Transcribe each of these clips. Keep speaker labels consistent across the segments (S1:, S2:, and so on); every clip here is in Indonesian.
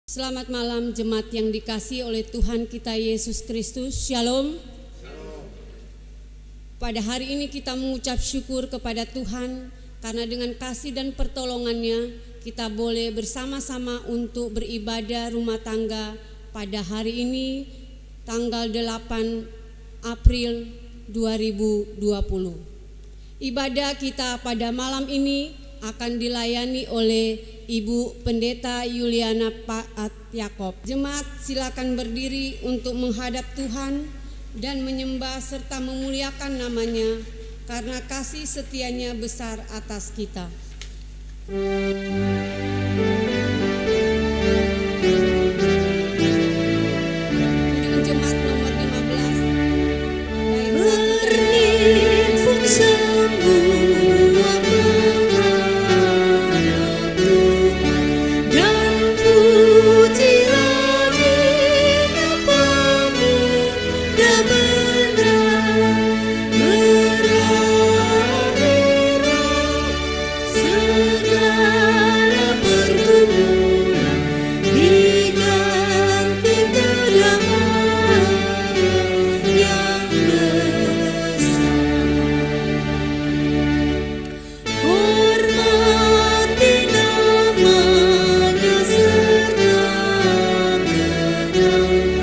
S1: Selamat malam jemaat yang dikasihi oleh Tuhan kita Yesus Kristus. Shalom. Pada hari ini kita mengucap syukur kepada Tuhan karena dengan kasih dan pertolongannya kita boleh bersama-sama untuk beribadah rumah tangga pada hari ini tanggal 8 April 2020. Ibadah kita pada malam ini akan dilayani oleh Ibu Pendeta Yuliana Paat Yakob. Jemaat silakan berdiri untuk menghadap Tuhan dan menyembah serta memuliakan namanya karena kasih setianya besar atas kita. Dengan jemaat nomor 15
S2: Berimpun semua menghadap Tuhan dan pujilah Dia pemuda benar. Berakhirlah segala pergumulan diganti kedamaian yang besar. Hormati namanya serta kenang,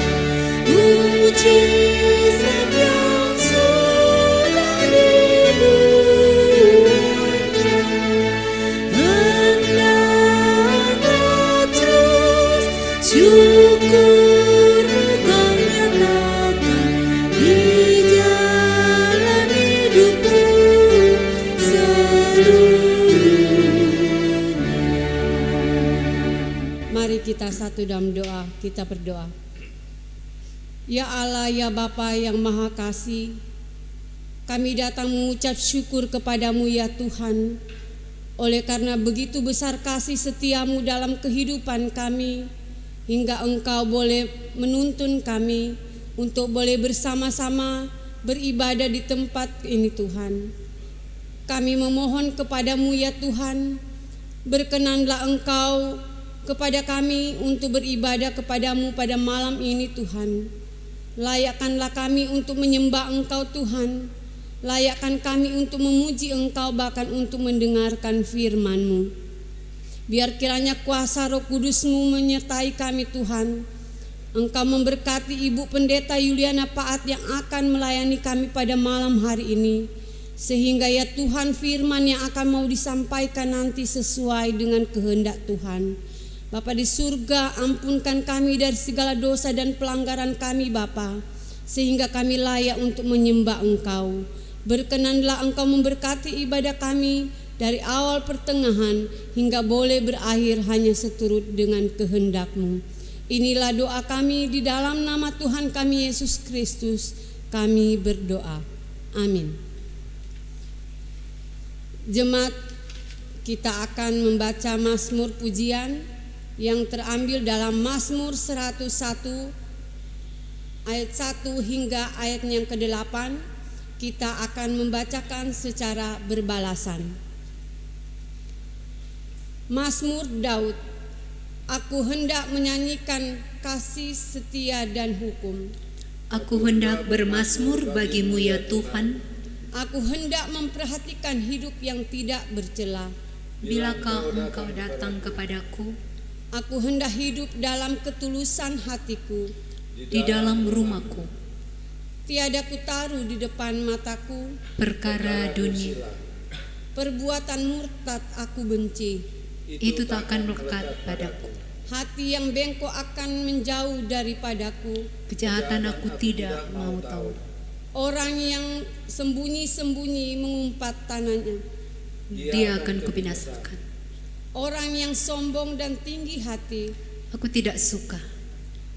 S2: mujizat yang sudah dibuatnya. Hendaklah terus syukurmu kau nyatakan di jalan hidupmu seluruhnya.
S1: Mari kita satu dalam doa, kita berdoa. Ya Allah, ya Bapa yang Maha Kasih, kami datang mengucap syukur kepadamu ya Tuhan, oleh karena begitu besar kasih setiamu dalam kehidupan kami, hingga Engkau boleh menuntun kami untuk boleh bersama-sama beribadah di tempat ini Tuhan. Kami memohon kepadamu ya Tuhan, berkenanlah Engkau kepada kami untuk beribadah kepadamu pada malam ini Tuhan. Layakkanlah kami untuk menyembah Engkau Tuhan. Layakkan kami untuk memuji Engkau, bahkan untuk mendengarkan firman-Mu. Biar kiranya kuasa Roh Kudus-Mu menyertai kami Tuhan. Engkau memberkati Ibu Pendeta Yuliana Paat yang akan melayani kami pada malam hari ini. Sehingga ya Tuhan, firman yang akan mau disampaikan nanti sesuai dengan kehendak Tuhan. Bapa di surga, ampunkan kami dari segala dosa dan pelanggaran kami Bapa, sehingga kami layak untuk menyembah Engkau. Berkenanlah Engkau memberkati ibadah kami dari awal pertengahan hingga boleh berakhir hanya seturut dengan kehendak-Mu. Inilah doa kami di dalam nama Tuhan kami Yesus Kristus, kami berdoa. Amin. Jemaat, kita akan membaca Mazmur pujian yang terambil dalam Mazmur 101 ayat 1 hingga ayat yang ke-8. Kita akan membacakan secara berbalasan. Mazmur Daud. Aku hendak menyanyikan kasih setia dan hukum.
S2: Aku hendak bermazmur bagimu ya Tuhan.
S1: Aku hendak memperhatikan hidup yang tidak bercela.
S2: Bilakah Engkau datang kepadaku,
S1: Aku hendak hidup dalam ketulusan hatiku.
S2: di dalam rumahku,
S1: Tiada kutaruh di depan mataku.
S2: perkara dunia
S1: Perbuatan murtad aku benci.
S2: itu tak akan melekat padaku.
S1: Hati yang bengkok akan menjauh daripadaku.
S2: Kejahatan aku tidak mau tahu.
S1: Orang yang sembunyi-sembunyi mengumpat tanahnya.
S2: Dia akan kubinasakan.
S1: Orang yang sombong dan tinggi hati.
S2: Aku tidak suka.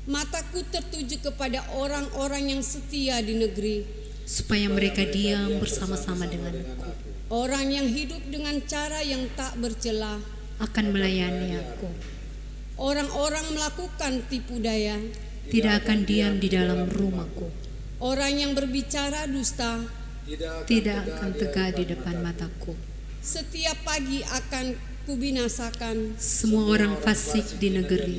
S1: Mataku tertuju kepada orang-orang yang setia di negeri.
S2: Supaya mereka diam bersama-sama denganku.
S1: Orang yang hidup dengan cara yang tak bercela.
S2: Akan melayani aku.
S1: Orang-orang melakukan tipu daya.
S2: Tidak akan diam di dalam rumahku.
S1: Orang yang berbicara dusta.
S2: Tidak akan tegak di depan mataku.
S1: Setiap pagi akan kubinasakan.
S2: Semua orang fasik di negeri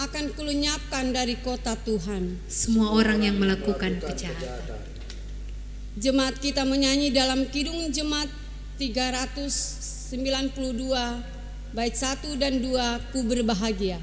S1: akan kulenyapkan dari kota Tuhan
S2: semua orang yang melakukan kejahatan.
S1: Jemaat kita menyanyi dalam Kidung Jemaat 392 bait 1 dan 2, Ku berbahagia.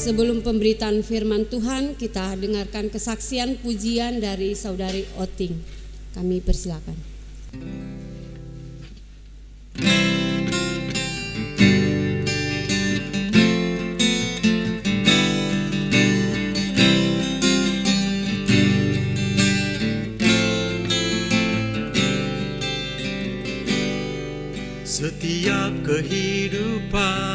S1: Sebelum pemberitaan firman Tuhan, kita dengarkan kesaksian pujian dari Saudari Oting. Kami persilakan.
S3: Setiap kehidupan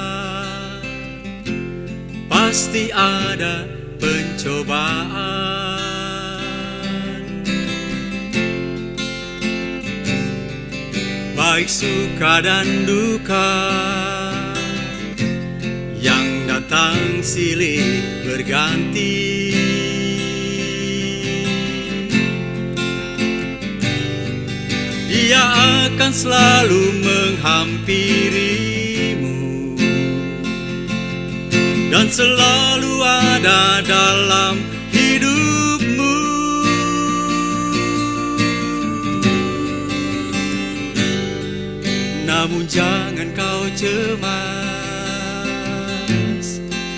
S3: pasti ada pencobaan, baik suka dan duka yang datang silih berganti. Dia akan selalu menghampirimu dan selalu ada dalam hidupmu. Namun jangan kau cemas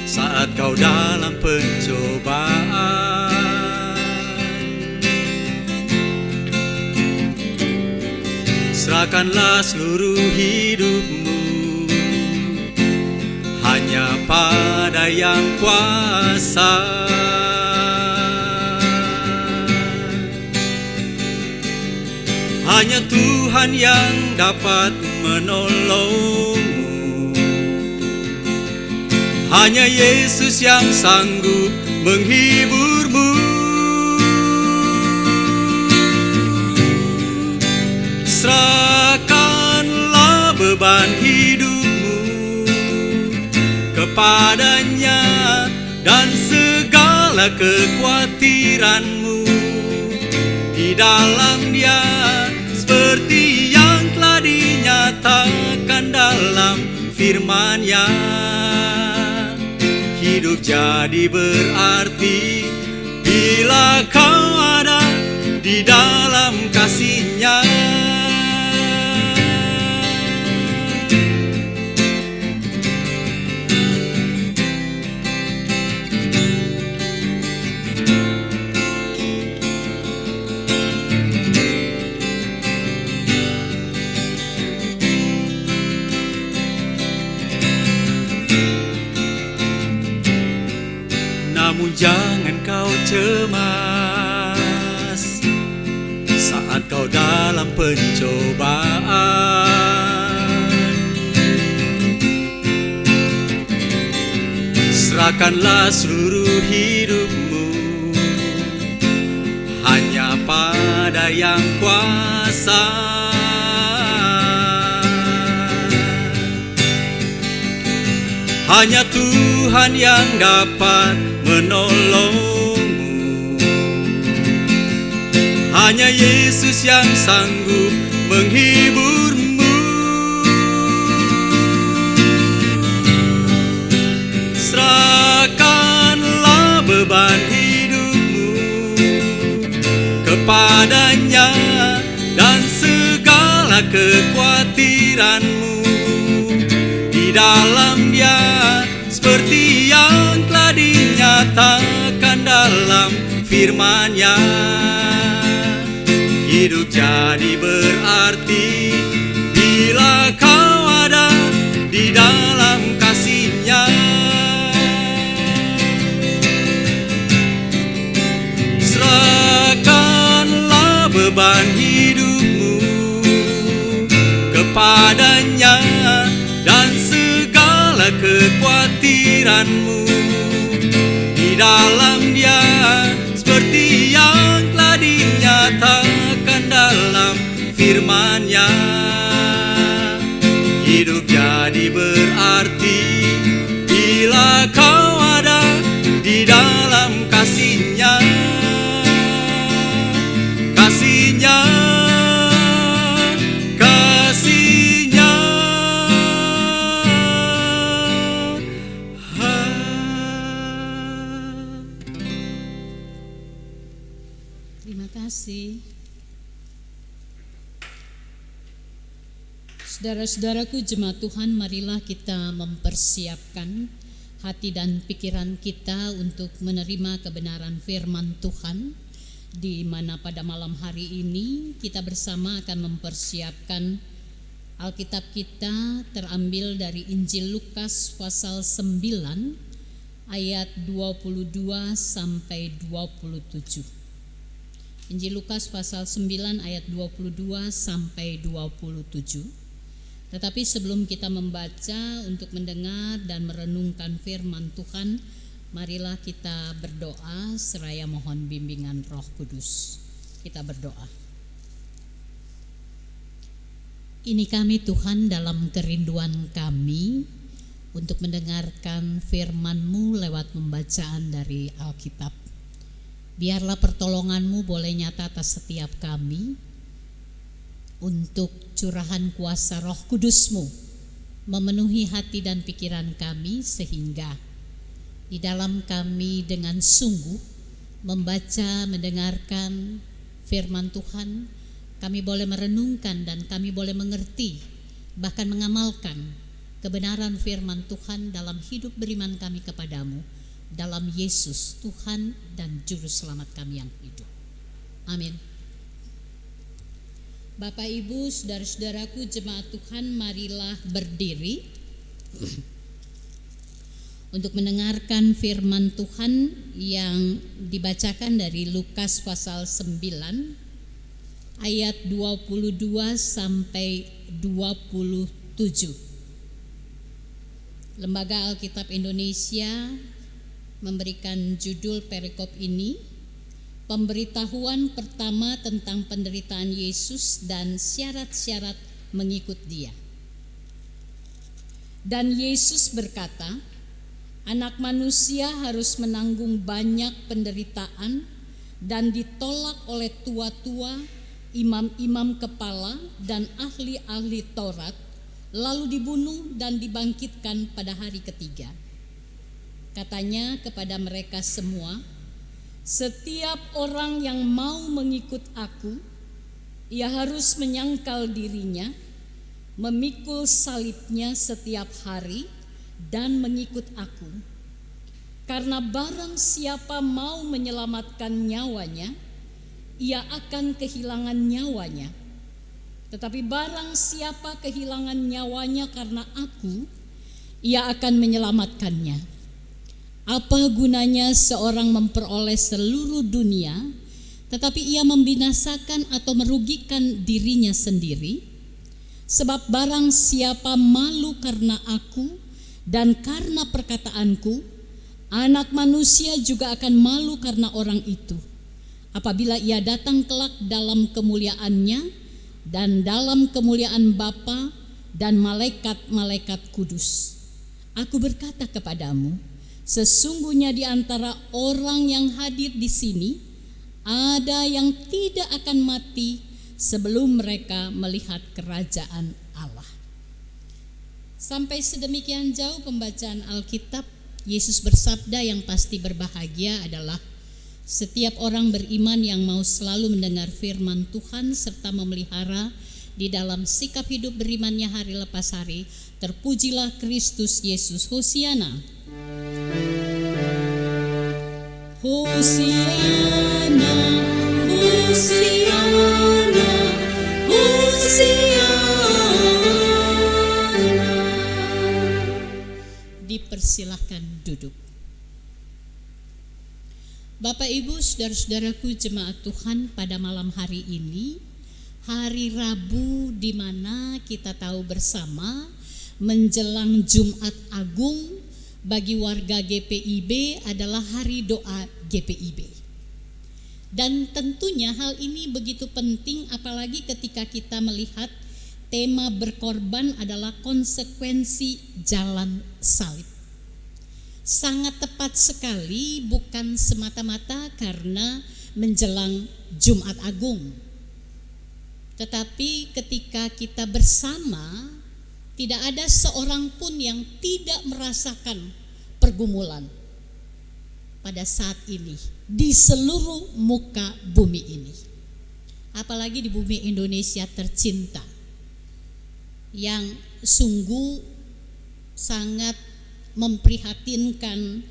S3: saat kau dalam pencobaan. Serahkanlah seluruh hidupmu hanya pada Yang Kuasa. Hanya Tuhan yang dapat menolongmu. Hanya Yesus yang sanggup menghiburmu. Serahkanlah beban hidupmu kepadanya dan segala kekhawatiranmu di dalam Dia, seperti yang telah dinyatakan dalam firman-Nya. Hidup jadi berarti bila kau ada di dalam kasih-Nya. Namun jangan kau cemas saat kau dalam pencobaan. Serahkanlah seluruh hidupmu hanya pada Yang Kuasa. Hanya Tuhan yang dapat menolongmu. Hanya Yesus yang sanggup menghiburmu. Serahkanlah beban hidupmu kepadanya dan segala kekhawatiranmu. Di dalam Dia seperti yang telah dinyatakan dalam firman-Nya, hidup jadi berarti bila kau ada di dalam kasih-Nya. Serahkanlah beban hidupmu kepadanya dan segala kekhawatiranmu. Di dalam Dia seperti yang telah dinyatakan dalam firman-Nya, hidup jadi berarti bila kau ada di dalam kasih-Nya. Kasih-Nya, kasih-Nya.
S4: Terima kasih. Saudara-saudaraku jemaat Tuhan, marilah kita mempersiapkan hati dan pikiran kita untuk menerima kebenaran firman Tuhan, di mana pada malam hari ini kita bersama akan mempersiapkan Alkitab kita terambil dari Injil Lukas pasal 9 ayat 22 sampai 27. Injil Lukas pasal 9 ayat 22 sampai 27. Tetapi sebelum kita membaca untuk mendengar dan merenungkan firman Tuhan, marilah kita berdoa seraya mohon bimbingan Roh Kudus. Kita berdoa. Ini kami Tuhan dalam kerinduan kami untuk mendengarkan firman-Mu lewat pembacaan dari Alkitab. Biarlah pertolongan-Mu boleh nyata atas setiap kami, untuk curahan kuasa Roh Kudus-Mu memenuhi hati dan pikiran kami, sehingga di dalam kami dengan sungguh membaca, mendengarkan firman Tuhan, kami boleh merenungkan dan kami boleh mengerti, bahkan mengamalkan kebenaran firman Tuhan dalam hidup beriman kami kepadamu, dalam Yesus Tuhan dan Juru Selamat kami yang hidup. Amin. Bapak, Ibu, saudara-saudaraku jemaat Tuhan, marilah berdiri untuk mendengarkan firman Tuhan yang dibacakan dari Lukas pasal 9 ayat 22 sampai 27. Lembaga Alkitab Indonesia memberikan judul perikop ini, pemberitahuan pertama tentang penderitaan Yesus dan syarat-syarat mengikut Dia. Dan Yesus berkata, Anak Manusia harus menanggung banyak penderitaan dan ditolak oleh tua-tua, imam-imam kepala dan ahli-ahli Taurat, lalu dibunuh dan dibangkitkan pada hari ketiga. Katanya kepada mereka semua, setiap orang yang mau mengikut aku, ia harus menyangkal dirinya, memikul salibnya setiap hari dan mengikut aku. Karena barang siapa mau menyelamatkan nyawanya, ia akan kehilangan nyawanya. Tetapi barang siapa kehilangan nyawanya karena aku, ia akan menyelamatkannya. Apa gunanya seorang memperoleh seluruh dunia, tetapi ia membinasakan atau merugikan dirinya sendiri? Sebab barang siapa malu karena aku dan karena perkataanku, Anak Manusia juga akan malu karena orang itu, apabila ia datang kelak dalam kemuliaannya dan dalam kemuliaan Bapa dan malaikat-malaikat kudus. Aku berkata kepadamu, sesungguhnya di antara orang yang hadir di sini ada yang tidak akan mati sebelum mereka melihat kerajaan Allah. Sampai sedemikian jauh pembacaan Alkitab. Yesus bersabda yang pasti berbahagia adalah Setiap orang beriman yang mau selalu mendengar firman Tuhan serta memelihara di dalam sikap hidup berimannya hari lepas hari. Terpujilah Kristus Yesus. Hosiana. Hosiana, Hosiana, Hosiana. Dipersilahkan duduk. Bapak Ibu, saudara-saudaraku jemaat Tuhan, pada malam hari ini, hari Rabu di mana kita tahu bersama menjelang Jumat Agung bagi warga GPIB adalah hari doa GPIB. Dan tentunya hal ini begitu penting apalagi ketika kita melihat tema berkorban adalah konsekuensi jalan salib. Sangat tepat sekali, bukan semata-mata karena menjelang Jumat Agung, tetapi ketika kita bersama, tidak ada seorang pun yang tidak merasakan pergumulan pada saat ini di seluruh muka bumi ini, apalagi di bumi Indonesia tercinta yang sungguh sangat memprihatinkan.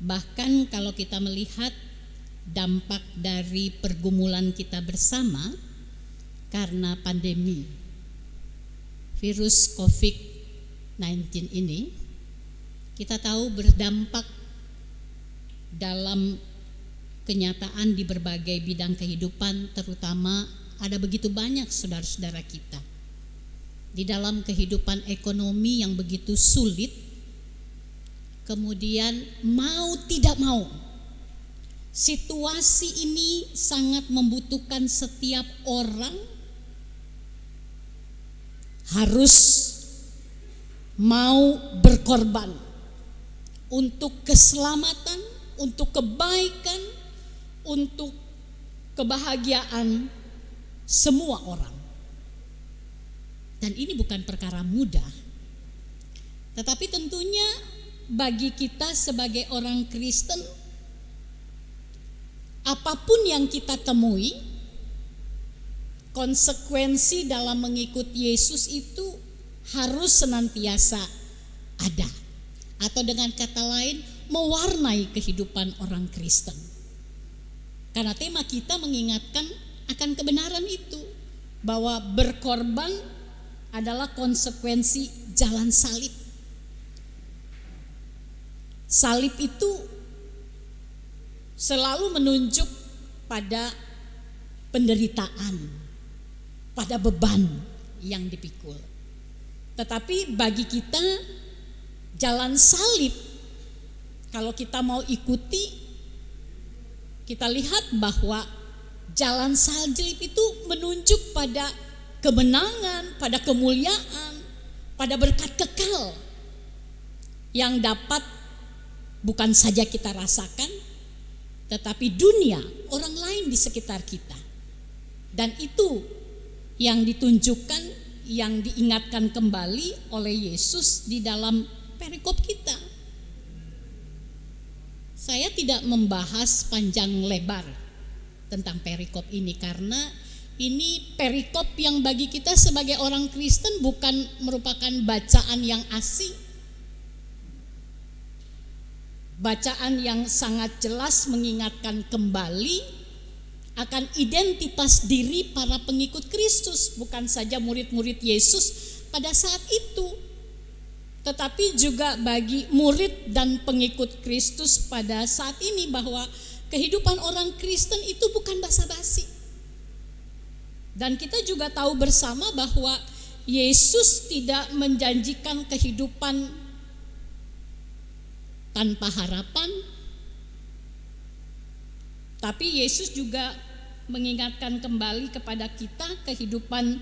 S4: Bahkan kalau kita melihat dampak dari pergumulan kita bersama karena pandemi virus COVID-19 ini, kita tahu berdampak dalam kenyataan di berbagai bidang kehidupan, terutama ada begitu banyak saudara-saudara kita di dalam kehidupan ekonomi yang begitu sulit. Kemudian mau tidak mau, situasi ini sangat membutuhkan setiap orang harus mau berkorban untuk keselamatan, untuk kebaikan, untuk kebahagiaan semua orang. Dan ini bukan perkara mudah, tetapi tentunya bagi kita sebagai orang Kristen, apapun yang kita temui, konsekuensi dalam mengikuti Yesus itu harus senantiasa ada, atau dengan kata lain mewarnai kehidupan orang Kristen. Karena tema kita mengingatkan akan kebenaran itu, bahwa berkorban adalah konsekuensi jalan salib. Salib itu selalu menunjuk pada penderitaan, pada beban yang dipikul. Tetapi bagi kita jalan salib, kalau kita mau ikuti, kita lihat bahwa jalan salib itu menunjuk pada kemenangan, pada kemuliaan, pada berkat kekal yang dapat bukan saja kita rasakan, tetapi dunia, orang lain di sekitar kita. Dan itu yang ditunjukkan, yang diingatkan kembali oleh Yesus di dalam perikop kita. Saya tidak membahas panjang lebar tentang perikop ini, karena ini perikop yang bagi kita sebagai orang Kristen bukan merupakan bacaan yang asing. Bacaan yang sangat jelas mengingatkan kembali akan identitas diri para pengikut Kristus, bukan saja murid-murid Yesus pada saat itu, tetapi juga bagi murid dan pengikut Kristus pada saat ini, bahwa kehidupan orang Kristen itu bukan basa-basi. Dan kita juga tahu bersama bahwa Yesus tidak menjanjikan kehidupan tanpa harapan, tapi Yesus juga mengingatkan kembali kepada kita kehidupan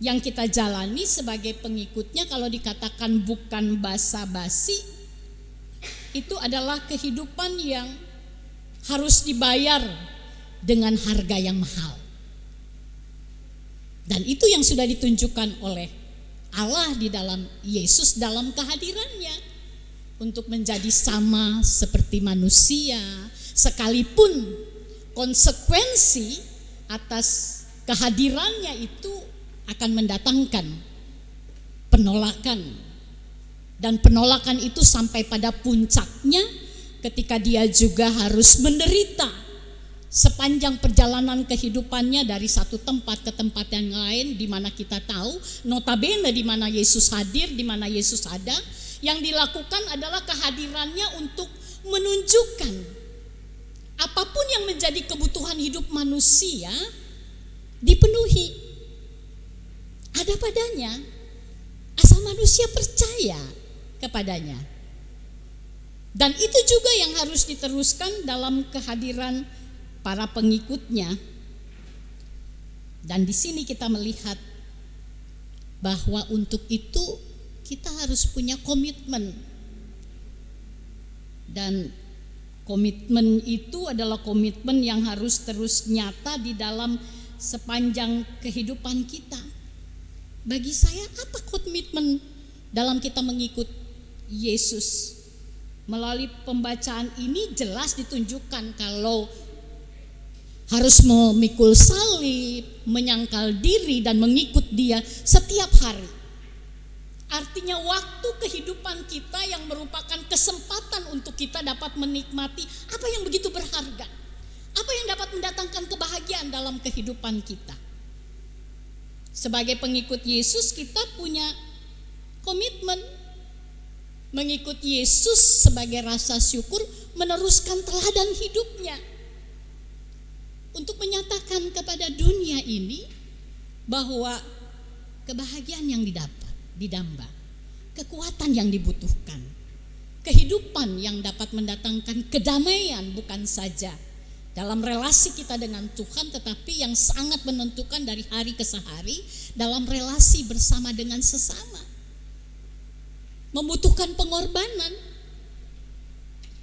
S4: yang kita jalani sebagai pengikutnya. Kalau dikatakan bukan basa-basi, itu adalah kehidupan yang harus dibayar dengan harga yang mahal. Dan itu yang sudah ditunjukkan oleh Allah di dalam Yesus dalam kehadirannya, untuk menjadi sama seperti manusia, Sekalipun konsekuensi atas kehadirannya itu akan mendatangkan penolakan, dan penolakan itu sampai pada puncaknya ketika dia juga harus menderita sepanjang perjalanan kehidupannya dari satu tempat ke tempat yang lain, di mana kita tahu notabene di mana Yesus hadir, di mana Yesus ada. Yang dilakukan adalah kehadirannya untuk menunjukkan apapun yang menjadi kebutuhan hidup manusia dipenuhi, ada padanya, asal manusia percaya kepadanya. Dan itu juga yang harus diteruskan dalam kehadiran para pengikutnya. Dan di sini kita melihat bahwa untuk itu kita harus punya komitmen. Dan komitmen itu adalah komitmen yang harus terus nyata di dalam sepanjang kehidupan kita. Bagi saya, apa komitmen dalam kita mengikut Yesus? Melalui pembacaan ini jelas ditunjukkan kalau harus memikul salib, menyangkal diri dan mengikut Dia setiap hari. Artinya waktu kehidupan kita yang merupakan kesempatan untuk kita dapat menikmati apa yang begitu berharga, apa yang dapat mendatangkan kebahagiaan dalam kehidupan kita. Sebagai pengikut Yesus, kita punya komitmen mengikut Yesus sebagai rasa syukur, meneruskan teladan hidupnya untuk menyatakan kepada dunia ini bahwa kebahagiaan yang didamba, kekuatan yang dibutuhkan, kehidupan yang dapat mendatangkan kedamaian bukan saja dalam relasi kita dengan Tuhan, tetapi yang sangat menentukan dari hari ke hari dalam relasi bersama dengan sesama. Membutuhkan pengorbanan.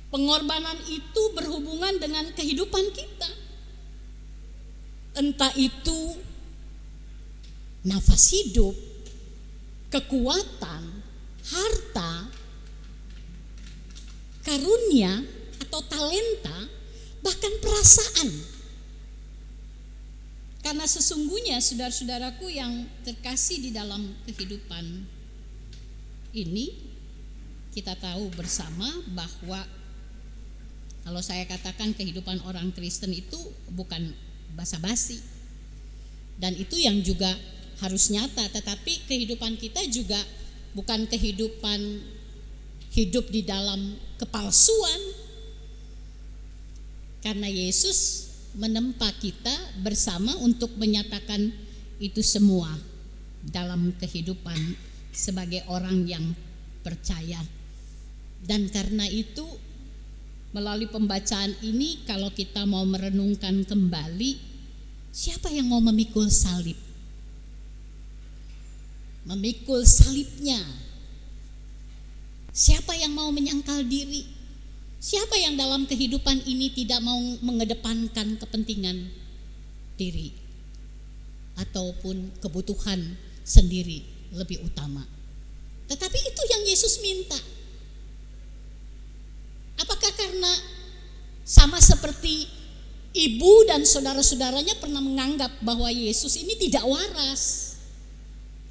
S4: Pengorbanan itu berhubungan dengan kehidupan kita. Entah itu nafas hidup, kekuatan, harta, karunia atau talenta, bahkan perasaan. Karena sesungguhnya saudara-saudaraku yang terkasih di dalam kehidupan ini, kita tahu bersama bahwa kalau saya katakan kehidupan orang Kristen itu bukan basa-basi, dan itu yang juga harus nyata. Tetapi kehidupan kita juga bukan kehidupan hidup di dalam kepalsuan, karena Yesus menempa kita bersama untuk menyatakan itu semua dalam kehidupan sebagai orang yang percaya. Dan karena itu melalui pembacaan ini, kalau kita mau merenungkan kembali, siapa yang mau memikul salib? Memikul salibnya. Siapa yang mau menyangkal diri? Siapa yang dalam kehidupan ini tidak mau mengedepankan kepentingan diri ataupun kebutuhan sendiri lebih utama? Tetapi itu yang Yesus minta. Apakah karena sama seperti ibu dan saudara-saudaranya pernah menganggap bahwa Yesus ini tidak waras?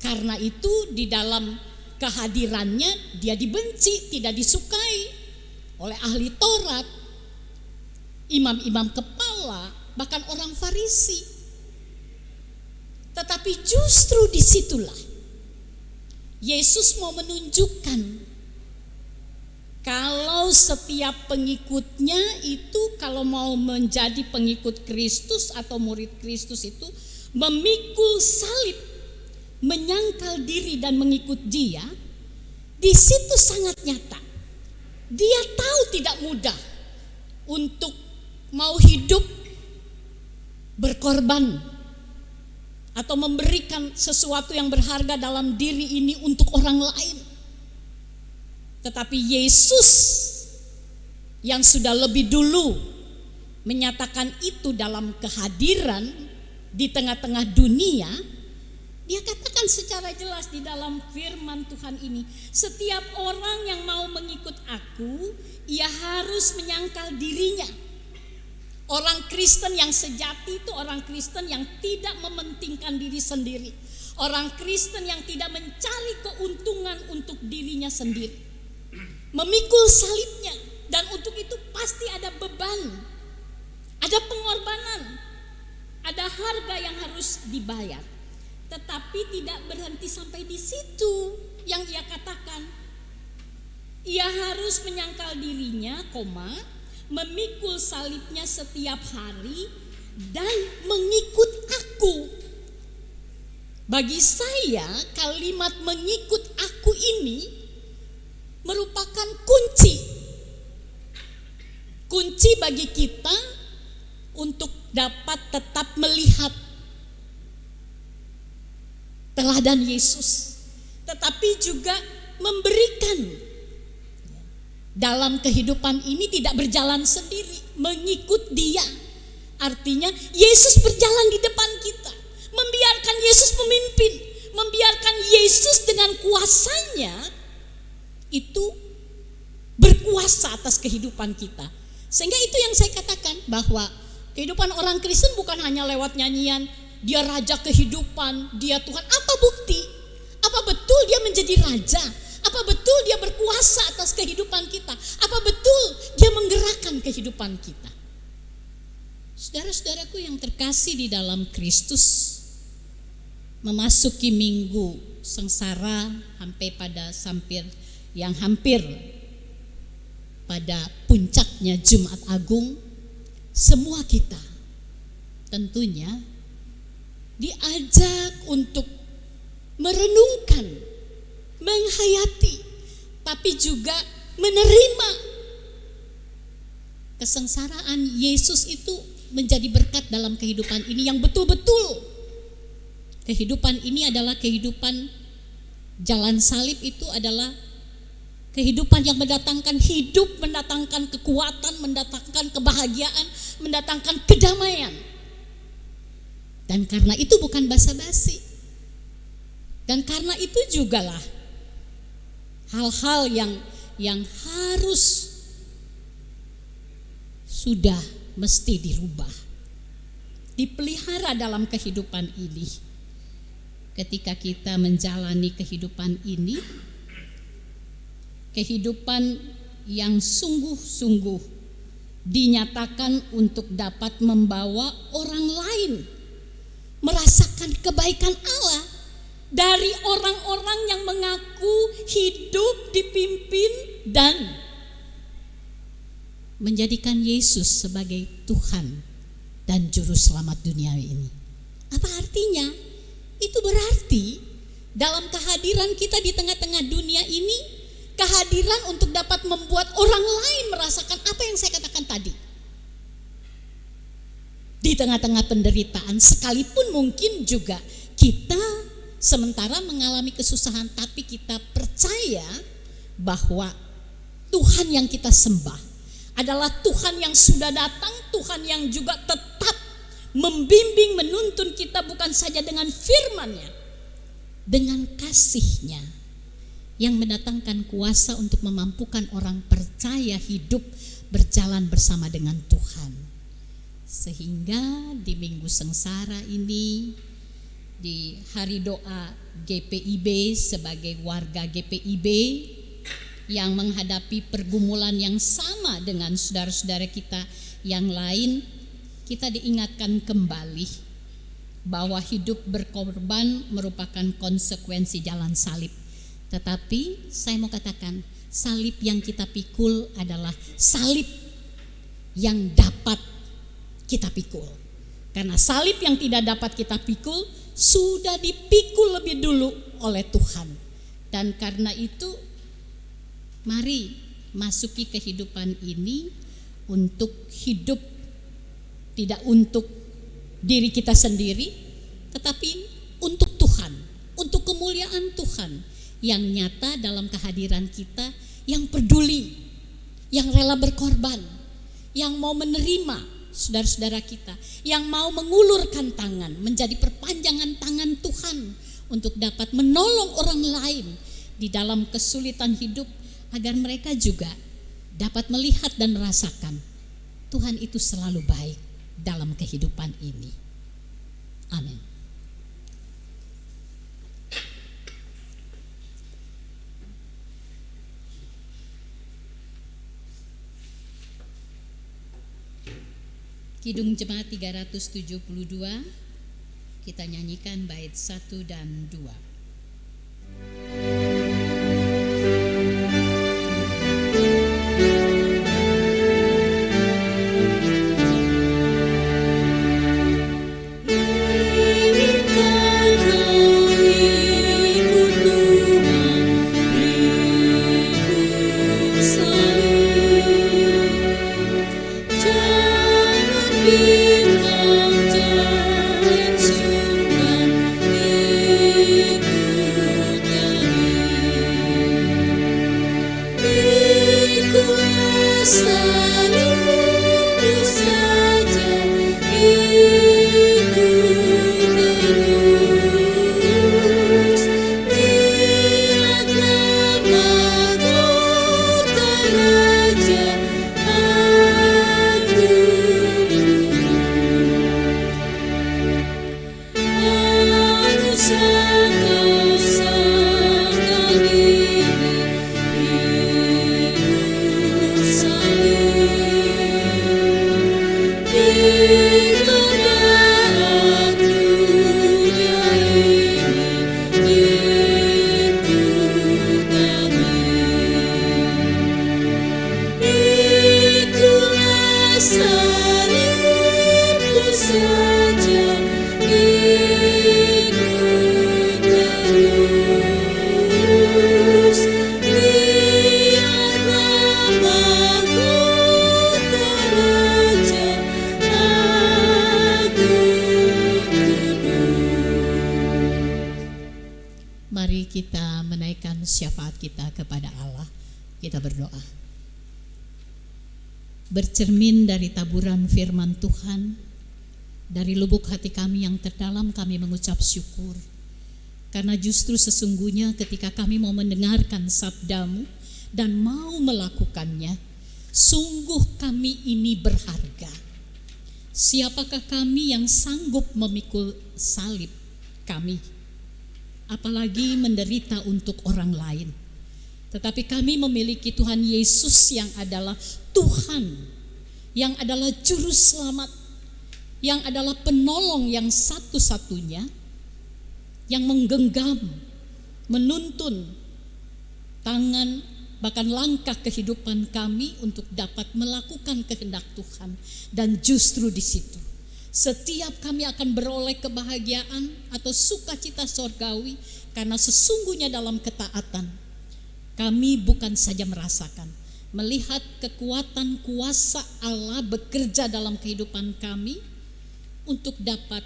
S4: Karena itu di dalam kehadirannya dia dibenci, tidak disukai oleh ahli Taurat, imam-imam kepala, bahkan orang Farisi. Tetapi justru disitulah Yesus mau menunjukkan kalau setiap pengikutnya itu, kalau mau menjadi pengikut Kristus atau murid Kristus itu memikul salib, menyangkal diri dan mengikut Dia, di situ sangat nyata. Dia tahu tidak mudah untuk mau hidup berkorban atau memberikan sesuatu yang berharga dalam diri ini untuk orang lain. Tetapi Yesus yang sudah lebih dulu menyatakan itu dalam kehadiran di tengah-tengah dunia, Dia katakan secara jelas di dalam firman Tuhan ini, setiap orang yang mau mengikut aku, ia harus menyangkal dirinya.
S5: Orang Kristen yang sejati itu orang Kristen yang tidak mementingkan diri sendiri. Orang Kristen yang tidak mencari keuntungan untuk dirinya sendiri. Memikul salibnya, dan untuk itu pasti ada beban, ada pengorbanan, ada harga yang harus dibayar. Tetapi tidak berhenti sampai di situ. Yang ia katakan, ia harus menyangkal dirinya, memikul salibnya setiap hari dan mengikut aku. Bagi saya, kalimat mengikut aku ini merupakan kunci bagi kita untuk dapat tetap melihat teladan Yesus, tetapi juga memberikan dalam kehidupan ini tidak berjalan sendiri, mengikut Dia. Artinya Yesus berjalan di depan kita, membiarkan Yesus memimpin, membiarkan Yesus dengan kuasanya itu berkuasa atas kehidupan kita. Sehingga itu yang saya katakan, bahwa kehidupan orang Kristen bukan hanya lewat nyanyian, dia raja kehidupan, dia Tuhan. Apa bukti? Apa betul dia menjadi raja? Apa betul dia berkuasa atas kehidupan kita? Apa betul dia menggerakkan kehidupan kita? Saudara-saudaraku yang terkasih di dalam Kristus, memasuki minggu sengsara hampir pada puncaknya Jumat Agung, semua kita tentunya diajak untuk merenungkan, menghayati, tapi juga menerima kesengsaraan Yesus itu menjadi berkat dalam kehidupan ini yang betul-betul. Kehidupan ini adalah kehidupan jalan salib, itu adalah kehidupan yang mendatangkan hidup, mendatangkan kekuatan, mendatangkan kebahagiaan, mendatangkan kedamaian. Dan karena itu bukan basa-basi. Dan karena itu jugalah hal-hal yang harus sudah mesti dirubah, dipelihara dalam kehidupan ini. Ketika kita menjalani kehidupan ini, kehidupan yang sungguh-sungguh dinyatakan untuk dapat membawa orang lain merasakan kebaikan Allah dari orang-orang yang mengaku hidup dipimpin dan menjadikan Yesus sebagai Tuhan dan Juru Selamat dunia ini. Apa artinya? Itu berarti dalam kehadiran kita di tengah-tengah dunia ini, kehadiran untuk dapat membuat orang lain merasakan apa yang saya katakan tadi. Di tengah-tengah penderitaan, sekalipun mungkin juga kita sementara mengalami kesusahan, tapi kita percaya bahwa Tuhan yang kita sembah adalah Tuhan yang sudah datang, Tuhan yang juga tetap membimbing, menuntun kita bukan saja dengan firman-Nya, dengan kasih-Nya yang mendatangkan kuasa untuk memampukan orang percaya hidup berjalan bersama dengan Tuhan. Sehingga di minggu sengsara ini, di hari doa GPIB, sebagai warga GPIB yang menghadapi pergumulan yang sama dengan saudara-saudara kita yang lain, kita diingatkan kembali bahwa hidup berkorban merupakan konsekuensi jalan salib. Tetapi saya mau katakan, salib yang kita pikul adalah salib yang dapat kita pikul. Karena salib yang tidak dapat kita pikul sudah dipikul lebih dulu oleh Tuhan. Dan karena itu mari masuki kehidupan ini untuk hidup tidak untuk diri kita sendiri, tetapi untuk Tuhan, untuk kemuliaan Tuhan yang nyata dalam kehadiran kita, yang peduli, yang rela berkorban, yang mau menerima saudara-saudara kita, yang mau mengulurkan tangan, menjadi perpanjangan tangan Tuhan untuk dapat menolong orang lain di dalam kesulitan hidup, agar mereka juga dapat melihat dan merasakan Tuhan itu selalu baik dalam kehidupan ini. Amin. Kidung Jemaat 372, kita nyanyikan bait 1 dan 2. Mari kita menaikkan syafaat kita kepada Allah. Kita berdoa. Bercermin dari taburan firman Tuhan, dari lubuk hati kami yang terdalam kami mengucap syukur. Karena justru sesungguhnya ketika kami mau mendengarkan sabdamu dan mau melakukannya, sungguh kami ini berharga. Siapakah kami yang sanggup memikul salib kami, apalagi menderita untuk orang lain? Tetapi kami memiliki Tuhan Yesus yang adalah Tuhan, yang adalah juru selamat, yang adalah penolong yang satu-satunya, yang menggenggam, menuntun tangan, bahkan langkah kehidupan kami untuk dapat melakukan kehendak Tuhan. Dan justru di situ setiap kami akan beroleh kebahagiaan atau sukacita sorgawi, karena sesungguhnya dalam ketaatan kami bukan saja merasakan, melihat kekuatan kuasa Allah bekerja dalam kehidupan kami untuk dapat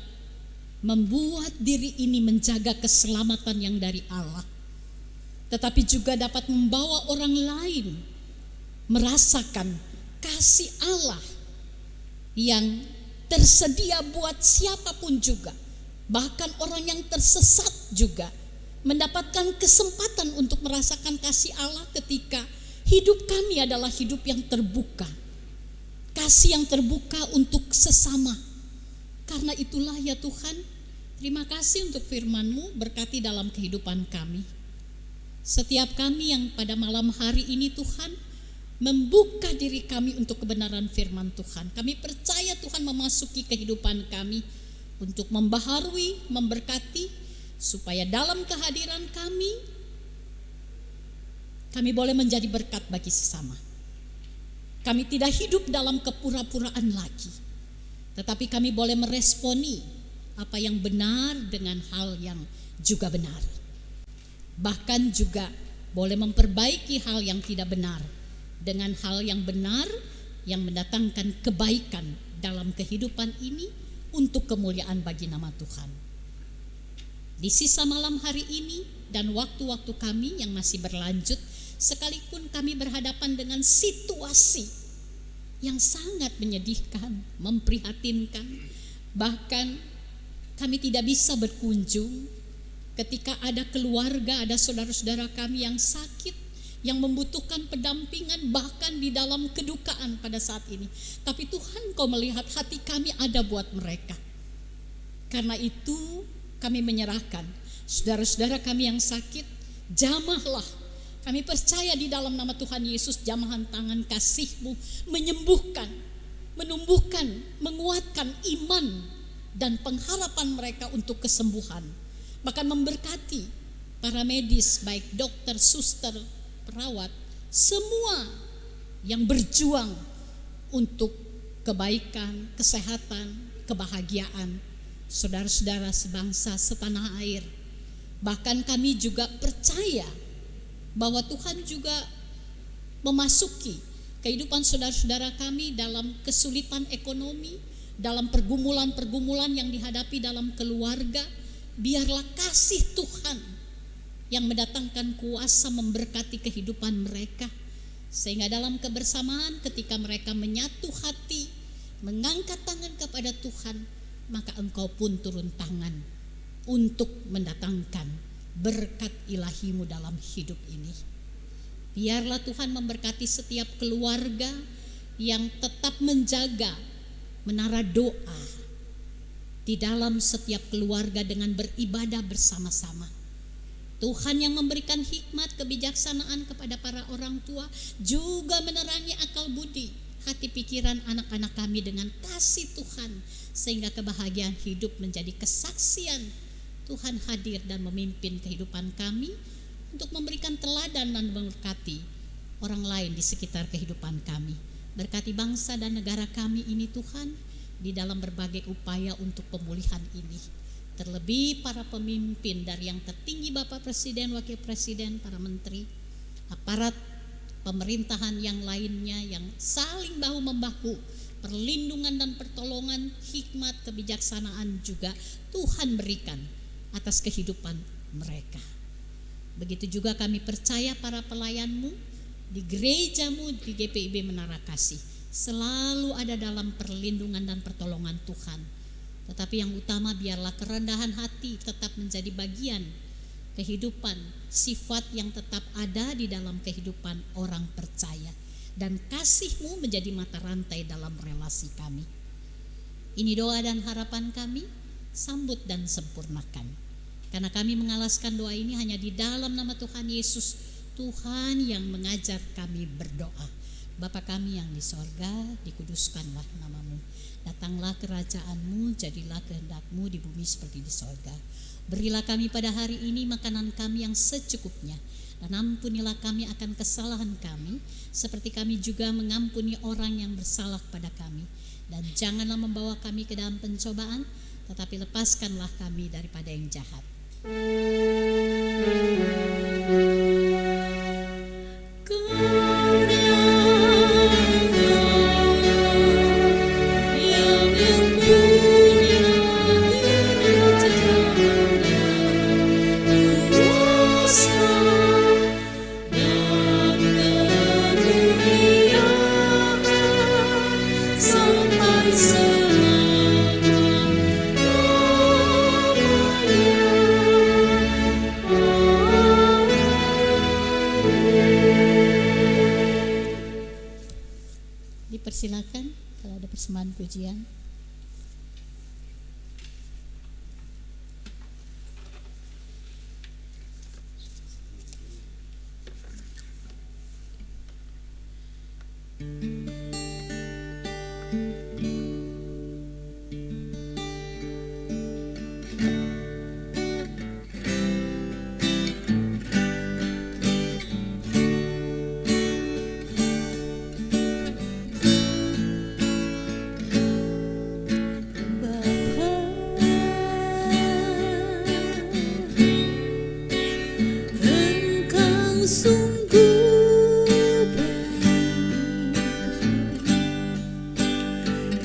S5: membuat diri ini menjaga keselamatan yang dari Allah, tetapi juga dapat membawa orang lain merasakan kasih Allah yang tersedia buat siapapun juga, bahkan orang yang tersesat juga mendapatkan kesempatan untuk merasakan kasih Allah ketika hidup kami adalah hidup yang terbuka, kasih yang terbuka untuk sesama. Karena itulah ya Tuhan, terima kasih untuk firman-Mu, berkati dalam kehidupan kami. Setiap kami yang pada malam hari ini Tuhan membuka diri kami untuk kebenaran firman Tuhan, kami percaya Tuhan memasuki kehidupan kami untuk membaharui, memberkati, supaya dalam kehadiran kami boleh menjadi berkat bagi sesama. Kami tidak hidup dalam kepura-puraan lagi, tetapi kami boleh meresponi apa yang benar dengan hal yang juga benar. Bahkan juga boleh memperbaiki hal yang tidak benar dengan hal yang benar yang mendatangkan kebaikan dalam kehidupan ini untuk kemuliaan bagi nama Tuhan. Di sisa malam hari ini dan waktu-waktu kami yang masih berlanjut, sekalipun kami berhadapan dengan situasi yang sangat menyedihkan, memprihatinkan, bahkan kami tidak bisa berkunjung ketika ada keluarga, ada saudara-saudara kami yang sakit, yang membutuhkan pendampingan bahkan di dalam kedukaan pada saat ini. Tapi Tuhan, Kau melihat hati kami ada buat mereka. Karena itu kami menyerahkan saudara-saudara kami yang sakit, jamahlah. Kami percaya di dalam nama Tuhan Yesus, jamahan tangan kasih-Mu menyembuhkan, menumbuhkan, menguatkan iman dan pengharapan mereka untuk kesembuhan. Bahkan memberkati para medis, baik dokter, suster, perawat, semua yang berjuang untuk kebaikan, kesehatan, kebahagiaan saudara-saudara sebangsa setanah air. Bahkan kami juga percaya bahwa Tuhan juga memasuki kehidupan saudara-saudara kami dalam kesulitan ekonomi, dalam pergumulan-pergumulan yang dihadapi dalam keluarga. Biarlah kasih Tuhan yang mendatangkan kuasa memberkati kehidupan mereka, sehingga dalam kebersamaan ketika mereka menyatu hati, mengangkat tangan kepada Tuhan, maka Engkau pun turun tangan untuk mendatangkan berkat ilahi-Mu dalam hidup ini. Biarlah Tuhan memberkati setiap keluarga yang tetap menjaga menara doa di dalam setiap keluarga dengan beribadah bersama-sama. Tuhan yang memberikan hikmat, kebijaksanaan kepada para orang tua, juga menerangi akal budi hati pikiran anak-anak kami dengan kasih Tuhan, sehingga kebahagiaan hidup menjadi kesaksian Tuhan hadir dan memimpin kehidupan kami untuk memberikan teladan dan memberkati orang lain di sekitar kehidupan kami. Berkati bangsa dan negara kami ini Tuhan, di dalam berbagai upaya untuk pemulihan ini. Terlebih para pemimpin dari yang tertinggi Bapak Presiden, Wakil Presiden, para menteri, aparat pemerintahan yang lainnya yang saling bahu-membahu, perlindungan dan pertolongan, hikmat, kebijaksanaan juga Tuhan berikan atas kehidupan mereka. Begitu juga kami percaya para pelayan-Mu di gereja-Mu di GPIB Menara Kasih selalu ada dalam perlindungan dan pertolongan Tuhan. Tetapi yang utama, biarlah kerendahan hati tetap menjadi bagian kehidupan, sifat yang tetap ada di dalam kehidupan orang percaya, dan kasih-Mu menjadi mata rantai dalam relasi kami. Ini doa dan harapan kami, sambut dan sempurnakan. Karena kami mengalaskan doa ini hanya di dalam nama Tuhan Yesus, Tuhan yang mengajar kami berdoa. Bapa kami yang di sorga, dikuduskanlah nama-Mu. Datanglah kerajaan-Mu, jadilah kehendak-Mu di bumi seperti di sorga. Berilah kami pada hari ini makanan kami yang secukupnya, dan ampunilah kami akan kesalahan kami, seperti kami juga mengampuni orang yang bersalah pada kami. Dan janganlah membawa kami ke dalam pencobaan, tetapi lepaskanlah kami daripada yang jahat. Dipersilakan kalau ada persembahan pujian.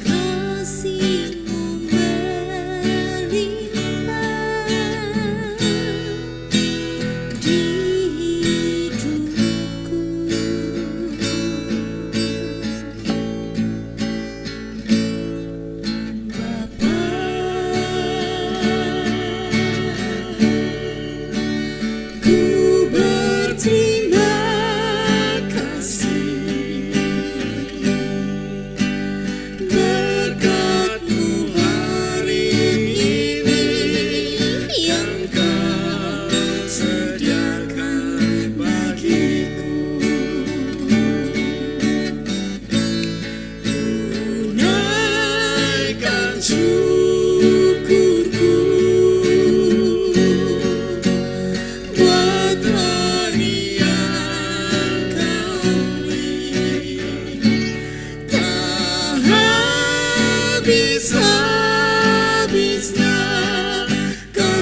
S6: Kasih-Mu melimpah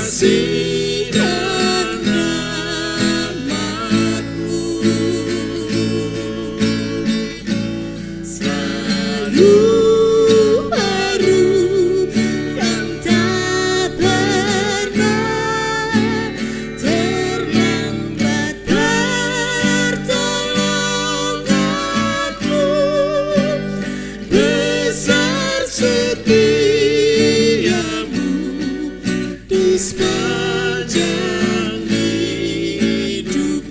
S6: kasih dan rahmat-Mu selalu baru dan tak pernah terlambat pertolongan-Mu. Besar setiamu di sepanjang hidupku.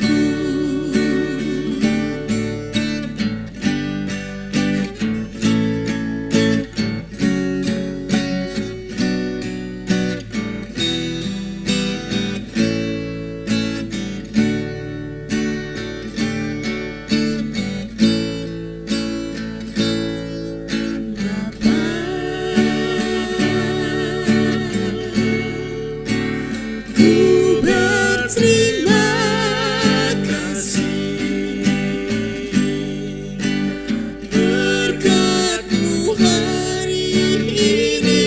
S6: Ku berterima kasih berkat-Mu hari ini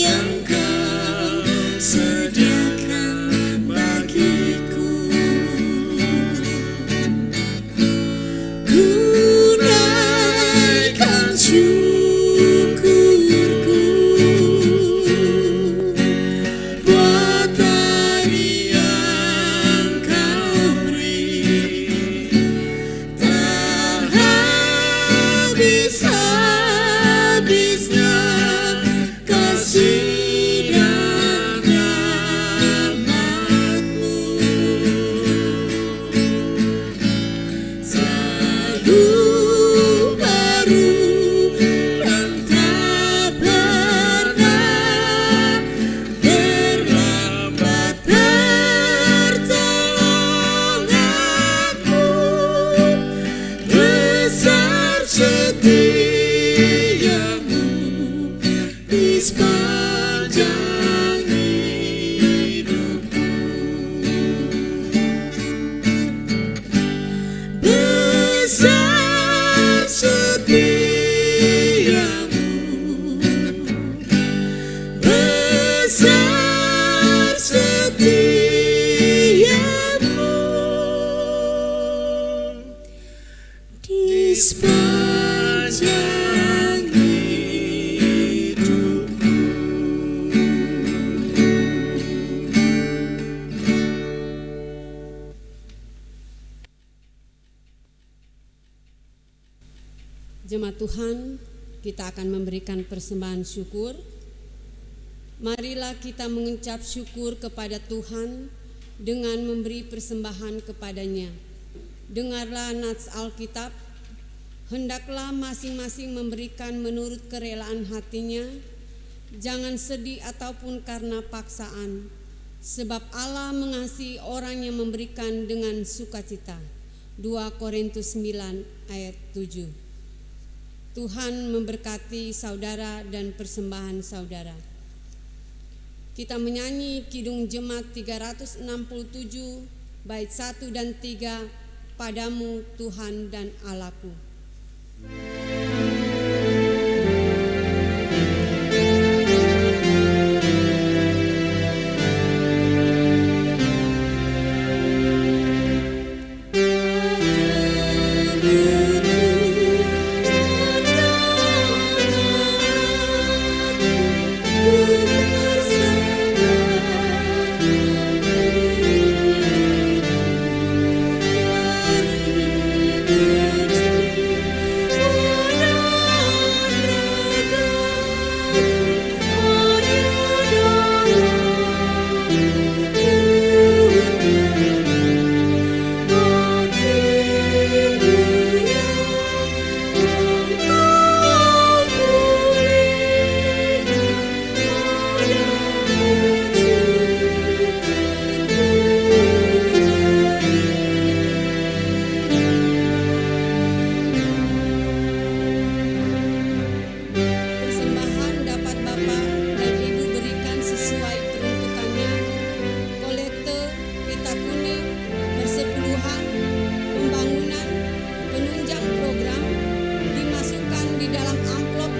S6: yang Kau sediakan bagiku. Ku naikkan syukurku buat hari yang Kau beri. Tak habis-habisnya kasih dan rahmat-Mu selalu baru dan tak pernah terlambat pertolongan-Mu. Besar setiamu di sepanjang hidupku. Besar setiamu, besar setiamu di sepanjang hidupku.
S1: Jemaat Tuhan, kita akan memberikan persembahan syukur. Marilah kita mengucap syukur kepada Tuhan dengan memberi persembahan kepadanya. Dengarlah nats Alkitab, hendaklah masing-masing memberikan menurut kerelaan hatinya, jangan sedih ataupun karena paksaan, sebab Allah mengasihi orang yang memberikan dengan sukacita. 2 Korintus 9 ayat 7. Tuhan memberkati saudara dan persembahan saudara. Kita menyanyi Kidung Jemaat 367 bait 1 dan 3, Padamu Tuhan dan Allahku.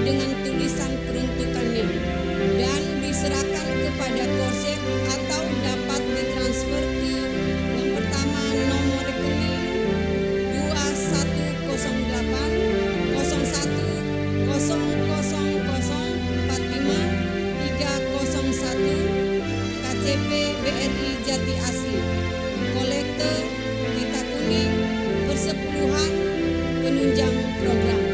S1: dengan tulisan peruntukannya dan diserahkan kepada Korset KCP BRI Jati Asih, kolekte Pita Kuning, persepuluhan penunjang program.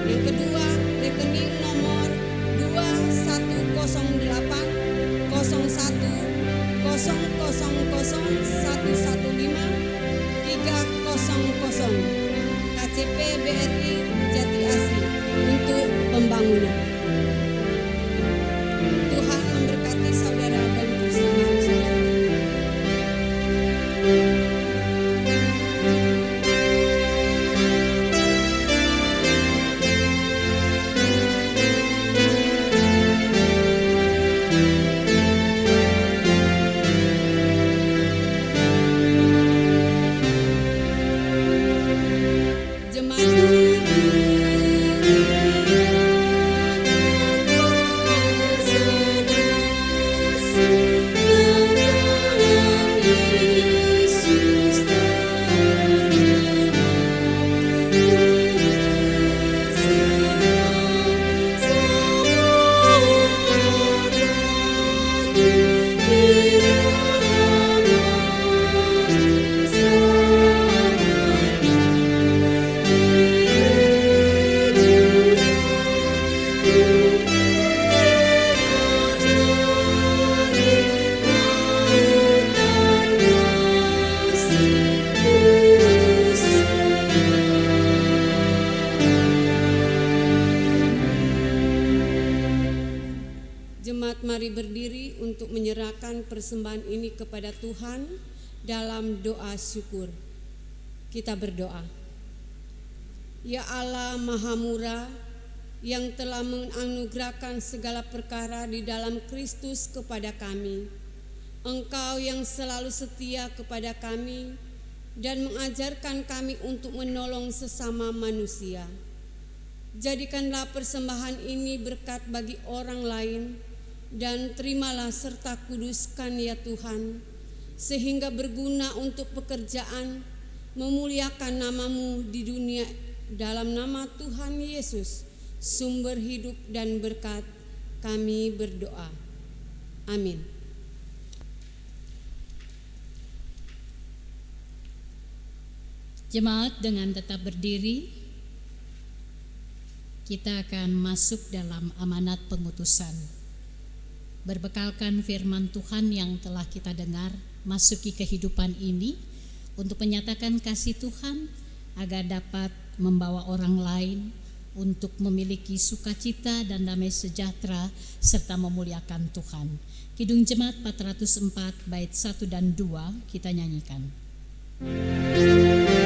S1: Yang kedua, rekening nomor 2108 01 000115 300 KCP BRI Jati Asih untuk pembangunan. Tuhan memberkati saudara dan persembahan saudara. Jemaat mari berdiri untuk menyerahkan persembahan ini kepada Tuhan dalam doa syukur. Kita berdoa. Ya Allah Maha Murah, yang telah menganugerahkan segala perkara di dalam Kristus kepada kami. Engkau yang selalu setia kepada kami dan mengajarkan kami untuk menolong sesama manusia. Jadikanlah persembahan ini berkat bagi orang lain, dan terimalah serta kuduskan ya Tuhan, sehingga berguna untuk pekerjaan memuliakan nama-Mu di dunia, dalam nama Tuhan Yesus, sumber hidup dan berkat, kami berdoa. Amin.
S4: Jemaat dengan tetap berdiri, kita akan masuk dalam amanat pengutusan. Berbekalkan firman Tuhan yang telah kita dengar, masuki kehidupan ini untuk menyatakan kasih Tuhan agar dapat membawa orang lain untuk memiliki sukacita dan damai sejahtera serta memuliakan Tuhan. Kidung Jemaat 404 bait 1 dan 2 kita nyanyikan.
S6: Memandang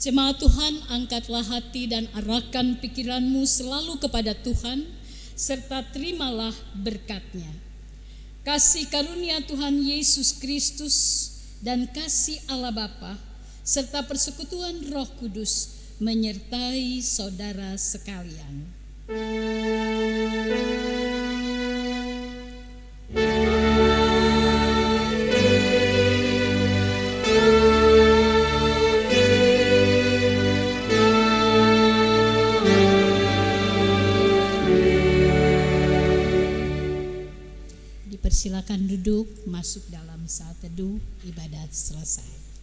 S5: Jemaat Tuhan, angkatlah hati dan arahkan pikiranmu selalu kepada Tuhan, serta terimalah berkat-Nya. Kasih karunia Tuhan Yesus Kristus dan kasih Allah Bapa serta persekutuan Roh Kudus menyertai saudara sekalian. Dipersilakan duduk, masuk dalam saat teduh, ibadat selesai.